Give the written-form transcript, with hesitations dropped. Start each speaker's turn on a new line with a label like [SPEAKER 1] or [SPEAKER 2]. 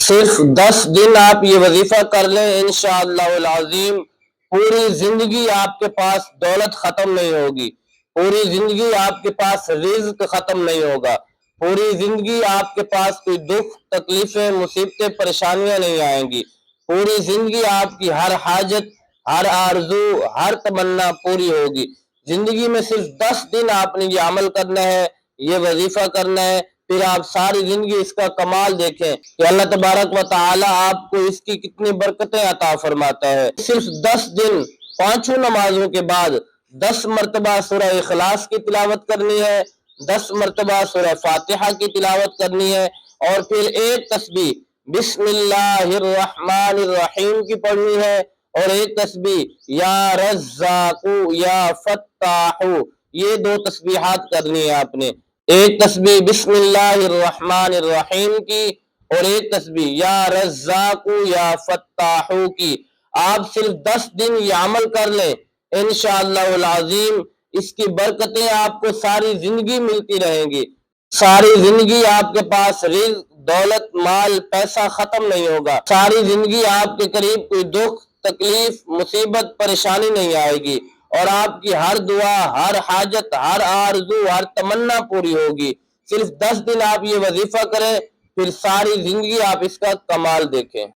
[SPEAKER 1] صرف 10 دن آپ یہ وظیفہ کر لیں انشاءاللہ العظیم، پوری زندگی آپ کے پاس دولت ختم نہیں ہوگی، پوری زندگی آپ کے پاس رزق ختم نہیں ہوگا، پوری زندگی آپ کے پاس کوئی دکھ تکلیفیں مصیبتیں پریشانیاں نہیں آئیں گی، پوری زندگی آپ کی ہر حاجت ہر آرزو ہر تمنا پوری ہوگی۔ زندگی میں صرف 10 دن آپ نے یہ عمل کرنا ہے، یہ وظیفہ کرنا ہے، پھر آپ ساری زندگی اس کا کمال دیکھیں کہ اللہ تبارک و تعالی آپ کو اس کی کتنی برکتیں عطا فرماتا ہے۔ صرف 10 دن 5 نمازوں کے بعد 10 مرتبہ سورہ اخلاص کی تلاوت کرنی ہے، 10 مرتبہ سورہ فاتحہ کی تلاوت کرنی ہے، اور پھر ایک تسبیح بسم اللہ الرحمن الرحیم کی پڑھنی ہے، اور ایک تسبیح یا رزاق یا فتاح، یہ 2 تسبیحات کرنی ہے آپ نے، ایک تسبیح بسم اللہ الرحمن الرحیم کی اور ایک تسبیح یا رزاق یا فتاح کی۔ آپ صرف 10 دن یہ عمل کر لیں انشاءاللہ العظیم، اس کی برکتیں آپ کو ساری زندگی ملتی رہیں گی، ساری زندگی آپ کے پاس رزق دولت مال پیسہ ختم نہیں ہوگا، ساری زندگی آپ کے قریب کوئی دکھ تکلیف مصیبت پریشانی نہیں آئے گی، اور آپ کی ہر دعا ہر حاجت ہر آرزو ہر تمنا پوری ہوگی۔ صرف 10 دن آپ یہ وظیفہ کریں، پھر ساری زندگی آپ اس کا کمال دیکھیں۔